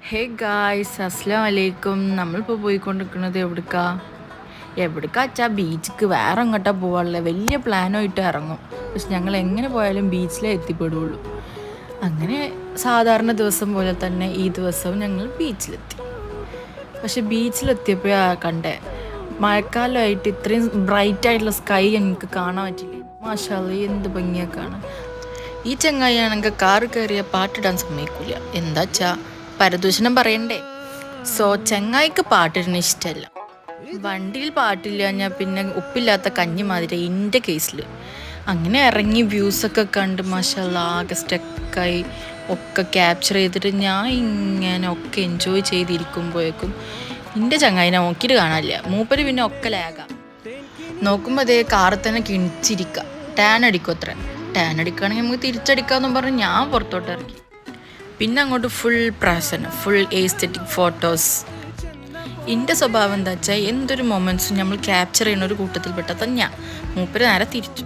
Hey guys അസ്സലാമു അലൈക്കും. നമ്മളിപ്പോൾ പോയിക്കൊണ്ടിരിക്കുന്നത് എവിടേക്കാ വെച്ചാൽ ബീച്ചിക്ക് വേറെ എങ്ങോട്ടാ പോകാനുള്ളത്. വലിയ പ്ലാനായിട്ട് ഇറങ്ങും, പക്ഷെ ഞങ്ങൾ എങ്ങനെ പോയാലും ബീച്ചിലേ എത്തിപ്പെടുകയുള്ളൂ. അങ്ങനെ സാധാരണ ദിവസം പോലെ തന്നെ ഈ ദിവസവും ഞങ്ങൾ ബീച്ചിലെത്തി. പക്ഷെ ബീച്ചിലെത്തിയപ്പോഴാണ് കണ്ടേ, മഴക്കാലമായിട്ട് ഇത്രയും ബ്രൈറ്റ് ആയിട്ടുള്ള സ്കൈ ഞങ്ങൾക്ക് കാണാൻ പറ്റില്ല. മാഷാ അല്ലാ, എന്ത് ഭംഗിയാണ് കാണാൻ. ഈ ചങ്ങായി ആണെങ്കിൽ കാറ് കയറിയ പാട്ടിടാൻ സമ്മതിക്കില്ല. എന്താ വെച്ചാൽ പരദൂഷണം പറയണ്ടേ. സോ ചങ്ങായിക്ക് പാട്ടിടുന്ന ഇഷ്ടമല്ല. വണ്ടിയിൽ പാട്ടില്ല ഞാൻ പിന്നെ ഉപ്പില്ലാത്ത കഞ്ഞി മാതിരി എൻ്റെ കേസിൽ. അങ്ങനെ ഇറങ്ങി വ്യൂസൊക്കെ കണ്ട് മാഷാ അല്ലാ ആകെ സ്റ്റക്കായി ഒക്കെ ക്യാപ്ചർ ചെയ്തിട്ട് ഞാൻ ഇങ്ങനെ ഒക്കെ എൻജോയ് ചെയ്തിരിക്കുമ്പോഴേക്കും എൻ്റെ ചങ്ങായിനെ നോക്കിയിട്ട് കാണാനില്ല. മൂപ്പര് പിന്നെ ഒക്കെ ലാഗാം. നോക്കുമ്പോൾ അതേ കാറിൽ തന്നെ കിണിച്ചിരിക്കുക. ടാൻ അടിക്കും അത്ര. ടാൻ അടിക്കുകയാണെങ്കിൽ നമുക്ക് തിരിച്ചടിക്കാമെന്നും പറഞ്ഞ് ഞാൻ പുറത്തോട്ട് ഇറങ്ങി. പിന്നെ അങ്ങോട്ട് ഫുൾ പ്രാസനം, ഫുൾ എസ്തെറ്റിക് ഫോട്ടോസ്. എൻ്റെ സ്വഭാവം എന്താ വെച്ചാൽ എന്തൊരു മൊമെൻറ്റ്സും നമ്മൾ ക്യാപ്ചർ ചെയ്യുന്ന ഒരു കൂട്ടത്തിൽപ്പെട്ട തന്നെയാണ്. മൂപ്പര് നേരെ തിരിച്ചു.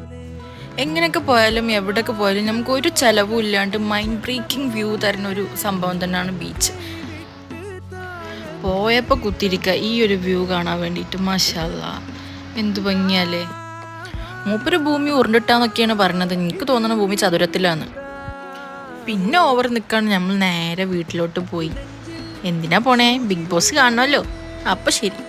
എങ്ങനെയൊക്കെ പോയാലും എവിടെയൊക്കെ പോയാലും നമുക്ക് ഒരു ചിലവും ഇല്ലാണ്ട് മൈൻഡ് ബ്രേക്കിംഗ് വ്യൂ തരുന്ന ഒരു സംഭവം തന്നെയാണ് ബീച്ച്. പോയപ്പോൾ കുത്തിരിക്കുക ഈ ഒരു വ്യൂ കാണാൻ വേണ്ടിയിട്ട്. മാഷാ അല്ലാ എന്ത് ഭംഗിയല്ലേ. മൂപ്പര് ഭൂമി ഉരുണ്ടിട്ടാന്നൊക്കെയാണ് പറഞ്ഞത്. എനിക്ക് തോന്നുന്ന ഭൂമി ചതുരത്തിലാണ്. പിന്നെ ഓവർ നിൽക്കാണ് നമ്മൾ നേരെ വീട്ടിലോട്ട് പോയി. എന്തിനാ പോണേ? ബിഗ് ബോസ് കാണണമല്ലോ. അപ്പം ശരി.